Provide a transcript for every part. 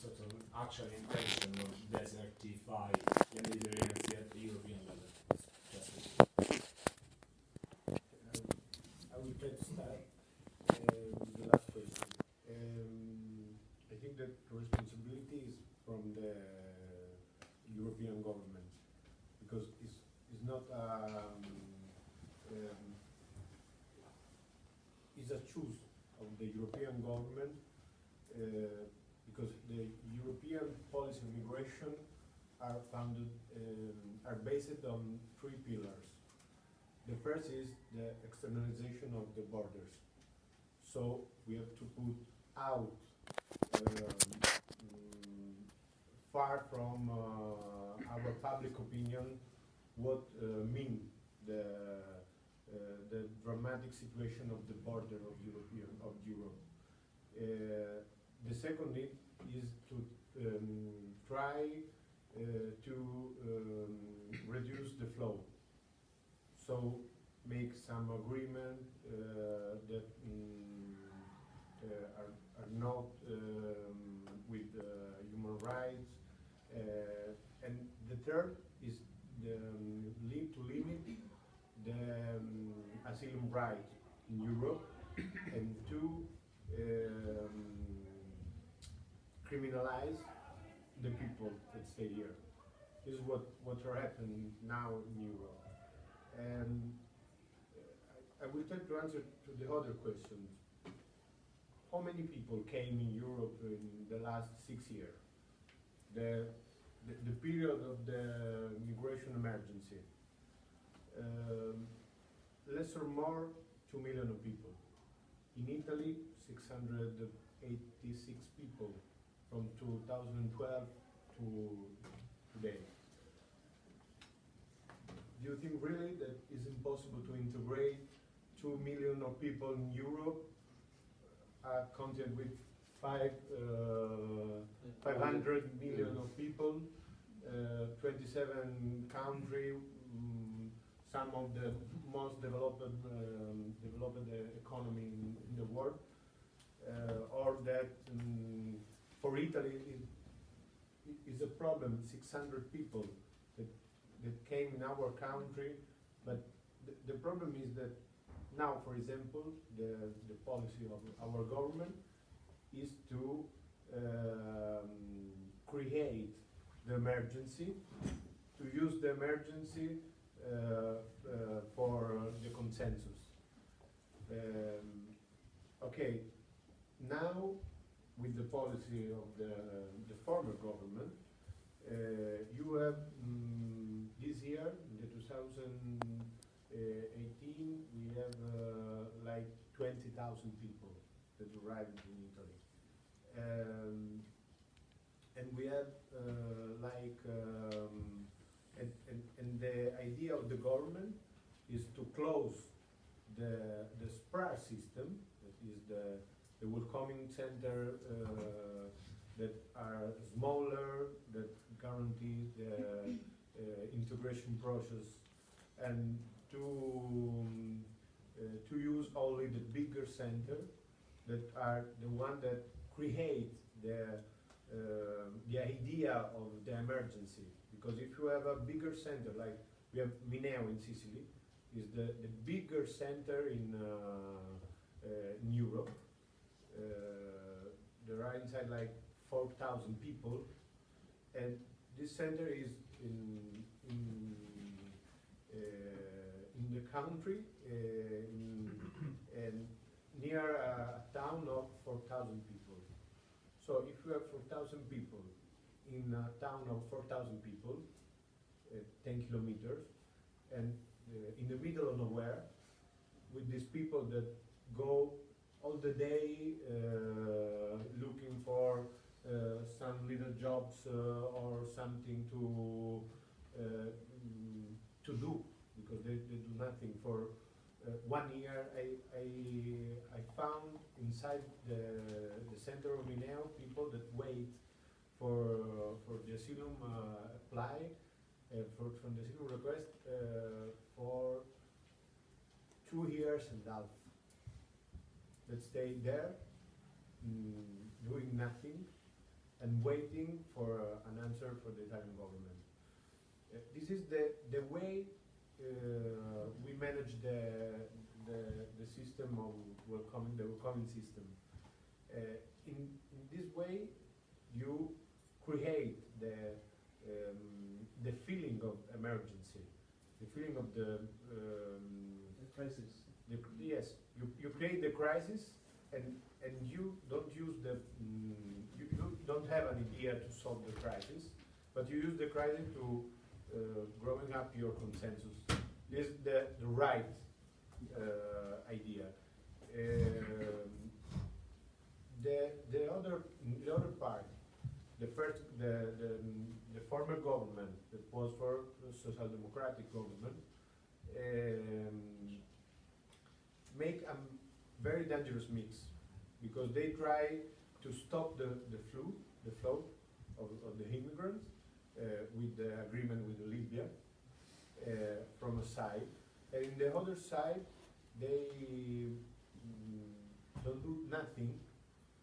sort of actual intention of desertify the Mediterranean Sea at the European level? Just I will try to start with the last question. I think that the responsibility is from the European government, because it's not it's a choose of the European government, because the European policy of migration are founded are based on three pillars. The first is the externalization of the borders. So we have to put out far from our public opinion what mean the dramatic situation of the border of Europe. The second need is to try to reduce the flow. So make some agreement that are not with human rights. And the third is the to limit the asylum right in Europe, and to criminalize the people that stay here. This is what are happening now in Europe. And I will try to answer to the other question. How many people came in Europe in the last 6 years? The period of the migration emergency. Less or more, 2 million of people. In Italy, 686 people from 2012 to today. Do you think really that it's impossible to integrate 2 million of people in Europe, a continent with 500 million of people, 27 countries, some of the most developed economy in the world, or that for Italy it is a problem, 600 people that came in our country, but the problem is that now, for example, the policy of our government is to create the emergency, to use the emergency for the consensus. Okay, now with the policy of the former government, you have this year, in the 2018, we have like 20,000 people that arrived in Italy. And we have and the idea of the government is to close the SPRA system, that is the welcoming center that are smaller, that guarantee the integration process, and to use only the bigger center that are the one that create the idea of the emergency. Because if you have a bigger center, like we have Mineo in Sicily, is the bigger center in Europe. There are inside like 4,000 people, and this center is in the country, and near a town of 4,000 people. So if you have 4,000 people in a town of 4,000 people, 10 kilometers, and in the middle of nowhere, with these people that go all the day looking for some little jobs or something to do, because they do nothing. For 1 year, I found inside the center of Mineo people that wait for the asylum apply, from the asylum request for 2 years and a half. That stay there doing nothing, and waiting for an answer for the Italian government. This is the way we manage the system of the welcoming system. In this way, you create the feeling of emergency, the feeling of the crisis. Yes, you create the crisis, and you don't use you don't have an idea to solve the crisis, but you use the crisis to growing up your consensus. This is the right idea. The other part, the former government that was for social democratic government, make a very dangerous mix, because they try to stop the flow of the immigrants with the agreement with Libya from a side, and in the other side they don't do nothing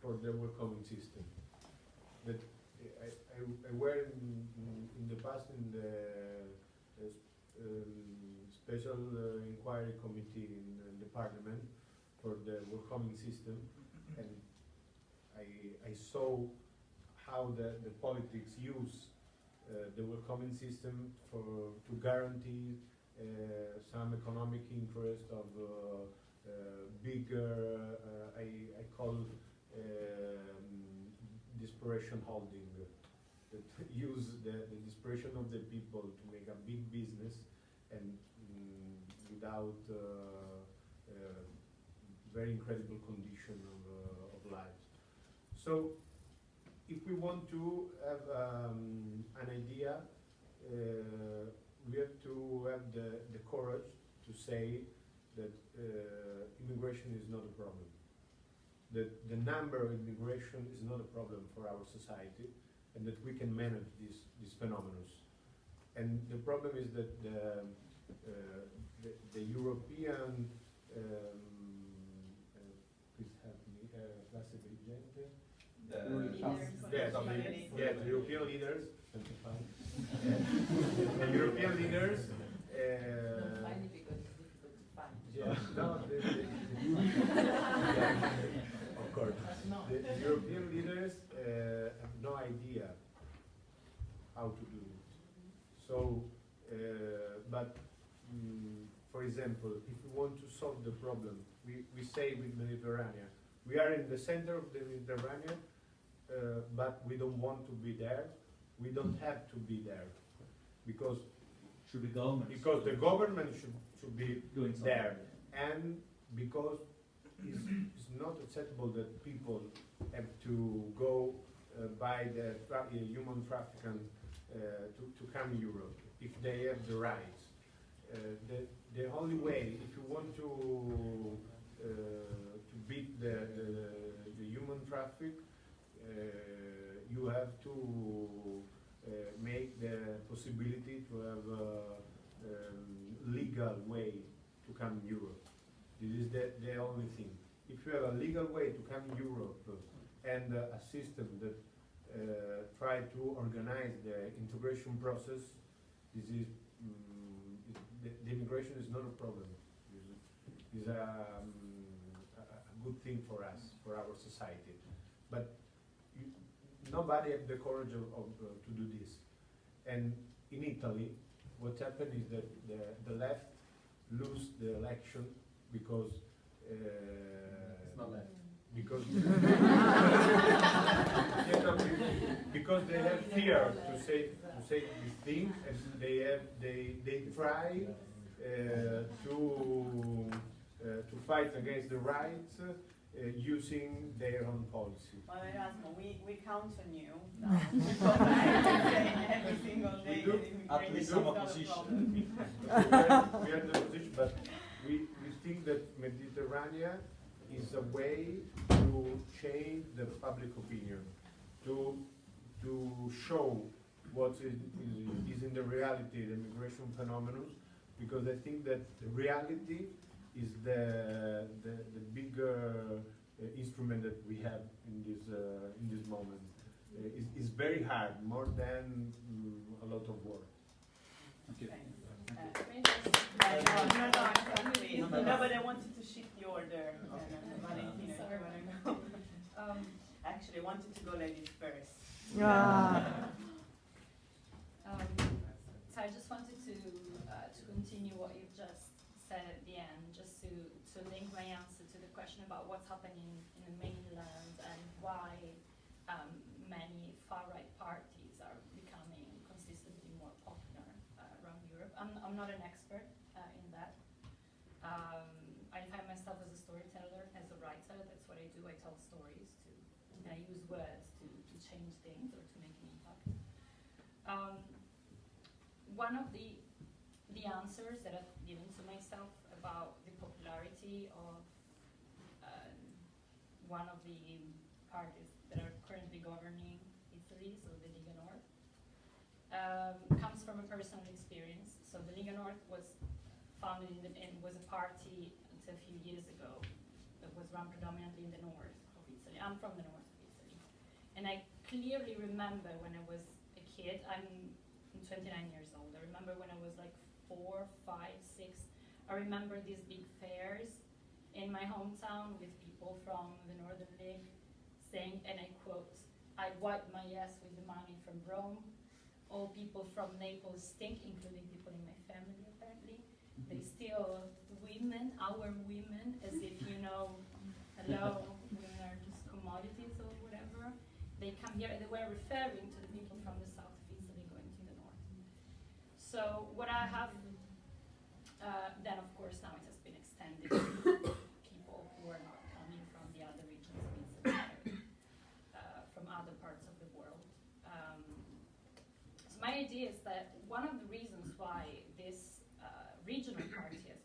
for the welcoming system. That I were in the past in the special inquiry committee in the parliament for the welcoming system, and I saw how the politics use the welcoming system to guarantee some economic interest of bigger, I call desperation holding, that use the desperation of the people to make a big business, and without very incredible condition of life. So if we want to have an idea, we have to have the courage to say that immigration is not a problem. That the number of immigration is not a problem for our society, and that we can manage these phenomena. And the problem is that the European, please help me, classe dirigente. The European leaders, the European leaders. Don't find it because it's difficult to find. Yeah, no, of course. The European leaders have no idea how to do it. So, but for example, if we want to solve the problem, we say with Mediterranean, we are in the center of the Mediterranean, but we don't want to be there. We don't have to be there, because Should be government. because the government should be Doing something. there, and because it's not acceptable that people have to go by the human trafficking to come to Europe if they have the rights. The only way, if you want to beat the human traffic, you have to make the possibility to have a legal way to come to Europe. This is the only thing. If you have a legal way to come to Europe and a system that try to organize the integration process, this is the immigration is not a problem. It's a good thing for us, for our society. But nobody has the courage to do this. And in Italy, what happened is that the left lose the election because It's not left. because because they have fear to say this thing, and they try to fight against the rights using their own policy. Well, Erasmo, we count on you now, because I'm saying every single day do. that At immigration least is some not a opposition. problem. We are in the position, but we think that Mediterranean is a way to change the public opinion, to show what is in the reality, the migration phenomenon, because I think that the reality is the bigger instrument that we have in this moment. Is very hard, more than a lot of work. Okay. No, exactly. No, but I wanted to shift the order. Valentina, Sorry. if you wanna go. Actually, I wanted to go ladies first. So I just wanted to continue what you've just said at the end, just to link my answer to the question about what's happening in the mainland and why many far-right parties are becoming consistently more popular around Europe. I'm not an expert in that. I find myself as a storyteller, as a writer. That's what I do. I tell stories and I use words to change things or to make an impact. One of the answers that I've given to myself about the popularity of one of the parties that are currently governing Italy, so the Lega Nord, comes from a personal experience. So the Lega Nord was founded and was a party until a few years ago that was run predominantly in the north of Italy. I'm from the north of Italy. And I clearly remember when I was a kid, I'm 29 years old. I remember when I was like 4, 5, 6. I remember these big fairs in my hometown with people from the Northern League saying, and I quote, "I wipe my ass with the money from Rome. All people from Naples stink," including people in my family apparently. They steal women, our women, as if, you know, hello, women are just commodities or whatever. They come here, they were referring to the people from the south of Italy going to the north. So what I have, then of course now it has been extended to people who are not coming from the other regions of Italy, from other parts of the world. So my idea is that one of the reasons why this regional party has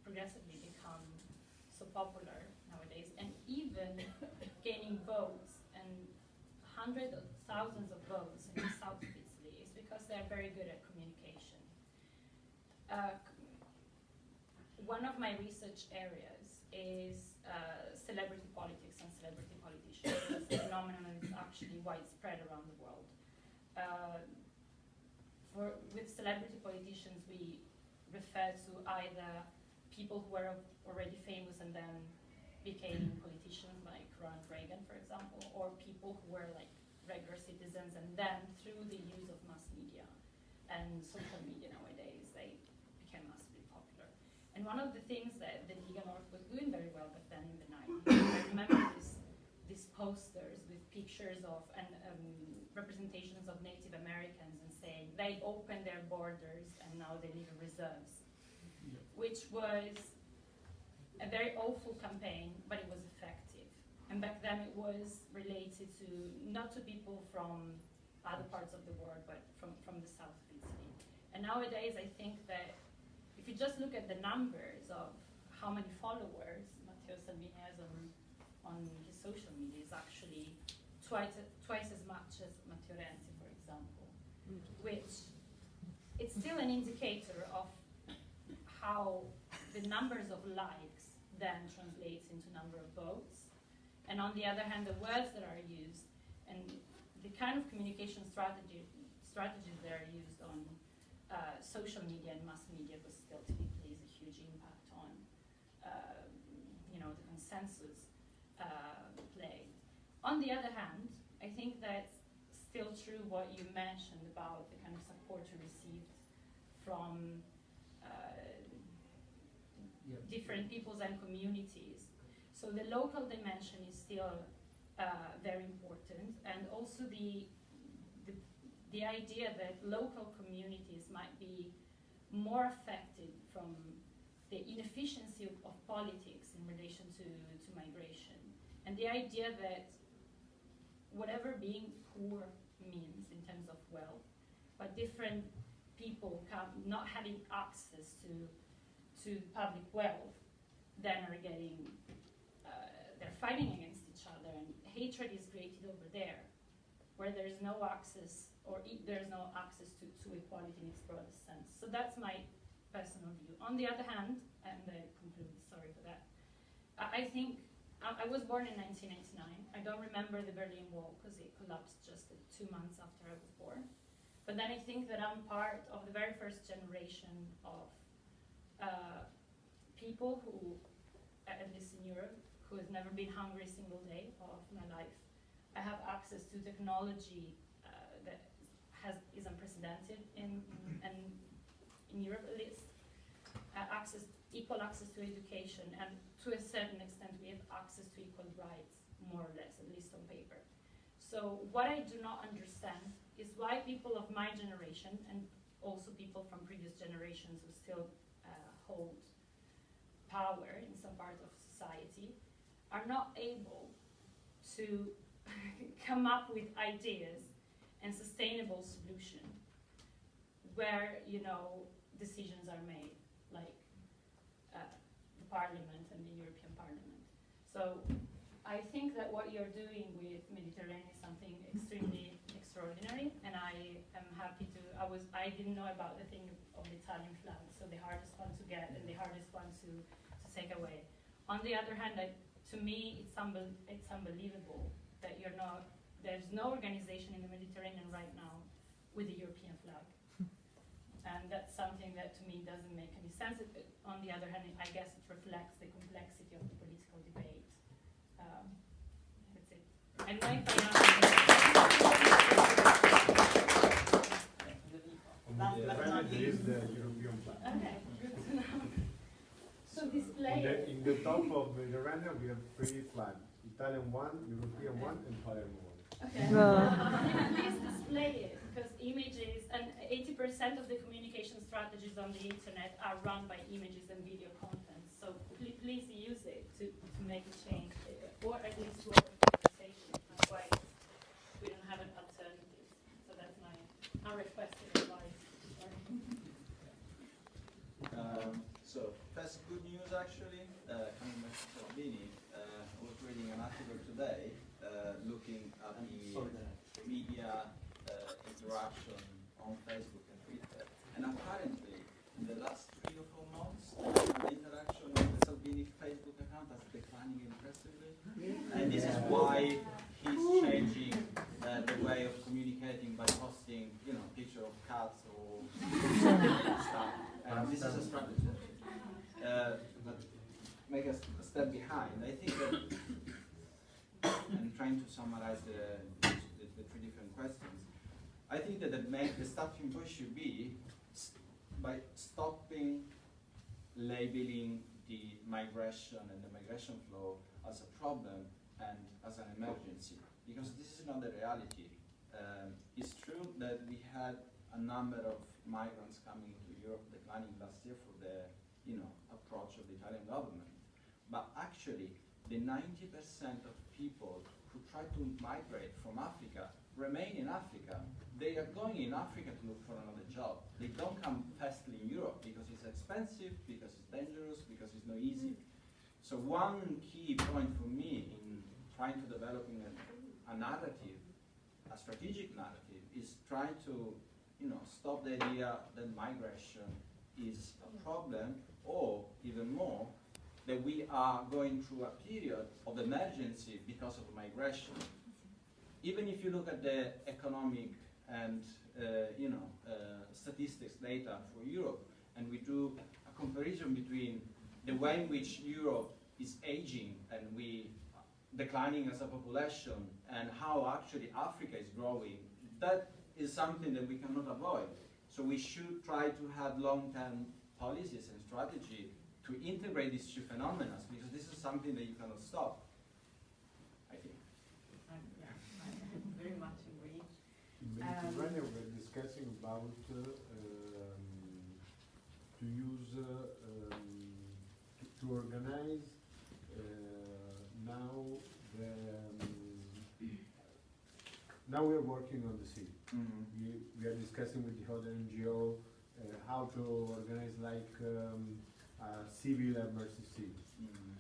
progressively become so popular nowadays, and even gaining votes and hundreds of thousands of votes in the south of Italy, is because they're very good at communication. One of my research areas is celebrity politics and celebrity politicians. This phenomenon is actually widespread around the world. With celebrity politicians, we refer to either people who were already famous and then became politicians, like Ronald Reagan, for example, or people who were like regular citizens and then through the use of mass media and social media nowadays, they became massively popular. And one of the things that the Lega Nord was doing very well back then in the 90s, I remember these posters with pictures of and representations of Native Americans and saying they opened their borders and now they live in reserves, which was a very awful campaign, but it was effective. And back then it was related to, not to people from other parts of the world, but from the south of Italy. And nowadays I think that if you just look at the numbers of how many followers Matteo Salvini has on his social media, is actually twice as much as Matteo Renzi, for example, which it's still an indicator of how the numbers of likes then translates into number of votes. And on the other hand, the words that are used and the kind of communication strategies that are used on social media and mass media, but still typically is a huge impact on the consensus play. On the other hand, I think that's still true what you mentioned about the kind of support you received from different peoples and communities. So the local dimension is still very important, and also the idea that local communities might be more affected from the inefficiency of politics in relation to migration, and the idea that whatever being poor means in terms of wealth, but different people not having access to public wealth, then are getting, they're fighting against each other, and hatred is created over there, where there's no access, or there's no access to equality in its broadest sense. So that's my personal view. On the other hand, and I conclude, sorry for that, I think I was born in 1999. I don't remember the Berlin Wall because it collapsed just 2 months after I was born. But then I think that I'm part of the very first generation of people who, at least in Europe, who has never been hungry a single day of my life. I have access to technology that is unprecedented in Europe at least. Equal access to education, and to a certain extent we have access to equal rights, more or less, at least on paper. So what I do not understand is why people of my generation, and also people from previous generations who still hold power in some part of society, are not able to come up with ideas and sustainable solutions where, you know, decisions are made, like the Parliament and the European Parliament. So I think that what you're doing with Mediterranean is something extremely extraordinary, and I am happy to. I didn't know about the thing of the Italian flag, so the hardest one to get and the hardest one to take away. On the other hand, to me, it's unbelievable that there's no organization in the Mediterranean right now with a European flag. And that's something that to me doesn't make any sense. On the other hand, I guess it reflects the complexity of the political debate. That's it. I don't know if I There is the European flag. Okay, good to know. So display it. In the top of Mediterranean, we have 3 flags: Italian one, European one, and Palermo one. Okay. Can at least display it, because images, and 80% of the communication strategies on the internet are run by images and video content. So please use it to make a change, or at least to open conversation. Otherwise, we don't have an alternative. So that's our requested advice. So that's good news actually. Coming back to Salvini, I was reading an article today looking at the media interaction on Facebook and Twitter, and apparently in the last 3 or 4 months, the interaction with the Salvini Facebook account has declining impressively, and this is why he's changing the way of communicating by posting, you know, picture of cats or stuff. And this is a strategy. But make us a step behind. I think that, and trying to summarize the 3 different questions, I think that the starting point should be by stopping labeling the migration and the migration flow as a problem and as an emergency, because this is not the reality. It's true that we had a number of migrants coming to Europe declining last year for the approach of the Italian government. But actually, the 90% of people who try to migrate from Africa remain in Africa. They are going in Africa to look for another job. They don't come firstly in Europe because it's expensive, because it's dangerous, because it's not easy. So one key point for me in trying to developing a narrative, a strategic narrative, is trying to stop the idea that migration is a problem, or even more, that we are going through a period of emergency because of migration. Even if you look at the economic and statistics data for Europe, and we do a comparison between the way in which Europe is aging and we declining as a population, and how actually Africa is growing, that is something that we cannot avoid. So we should try to have long-term policies and strategy to integrate these 2 phenomena, because this is something that you cannot stop, I think. I very much agree. In Mediterranean, we're discussing about to use to organize now we're working on the sea. Mm-hmm. We are discussing with the other NGO how to organize like a civil emergency. Mm-hmm.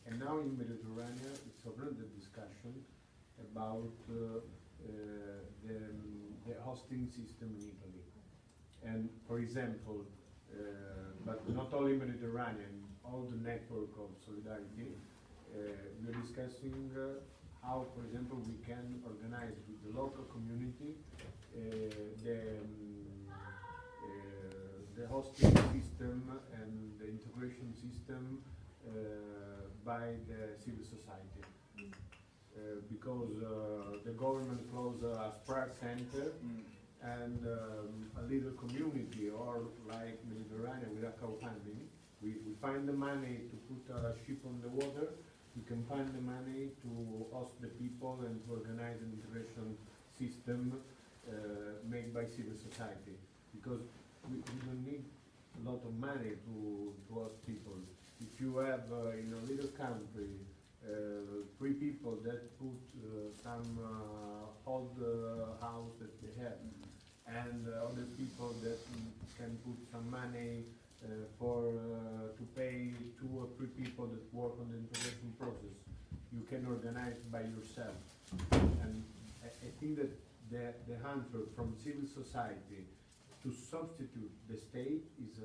And now in Mediterranean, it's already the discussion about the hosting system in Italy. And for example, but not only Mediterranean, all the network of solidarity. We're discussing how, for example, we can organize with the local community the hosting system and the integration system by the civil society. Because the government closed a sprague center and a little community, or like Mediterranean with crowdfunding, we find the money to put a ship on the water, we can find the money to host the people and to organize an integration system made by civil society. Because we don't need a lot of money to host people. If you have in a little country 3 people that put some old house that they have, and other people that can put some money to pay 2 or 3 people that work on the integration process, you can organize by yourself. And I think that the answer from civil society to substitute the state is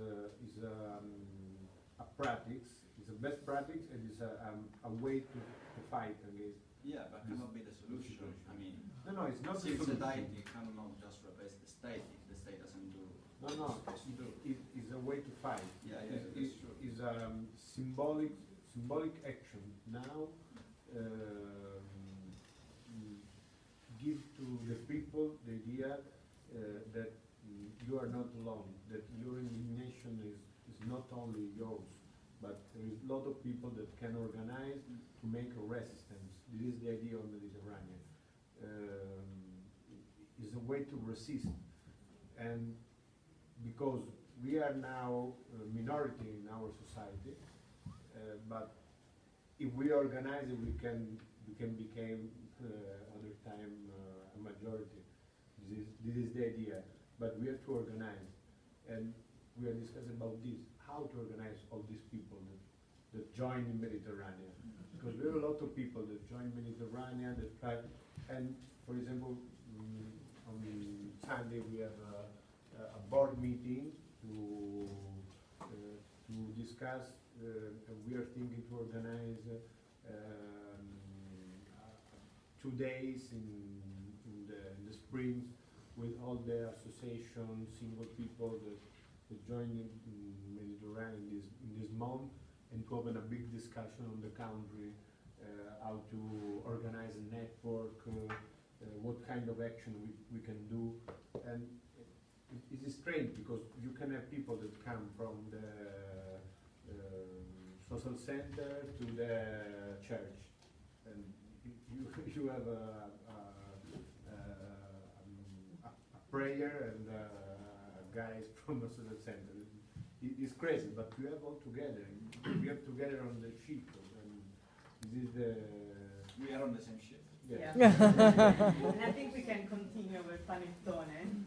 a practice. It's a best practice, and it's a way to fight against. Yeah, but cannot be the solution. I mean, No, it's not the civil solution. society cannot just replace the state if the state doesn't do. No, it's a way to fight. Yeah, It's that's true. is a symbolic action now. Give to the people the idea that you are not alone, that your indignation is not only yours, but there is a lot of people that can organize to make a resistance. This is the idea of Mediterranean. It's a way to resist, and because we are now a minority in our society, but if we organize it, we can become other time a majority. This is the idea, but we have to organize, and we are discussing about this, how to organize all these people that join in Mediterranean, because there are a lot of people that join Mediterranean that try, and for example, on Sunday we have a board meeting to discuss. We are thinking to organize 2 days in the spring with all the associations, single people that join in Mediterranean in this month, and to open a big discussion on the country, how to organize a network, what kind of action we can do. And it is strange because you can have people that come from the social center to the church, and you have a prayer and guys from the social center. It's crazy, but we have all together. We have together on the ship, and this is the. We are on the same ship. Yeah. And I think we can continue with panettone.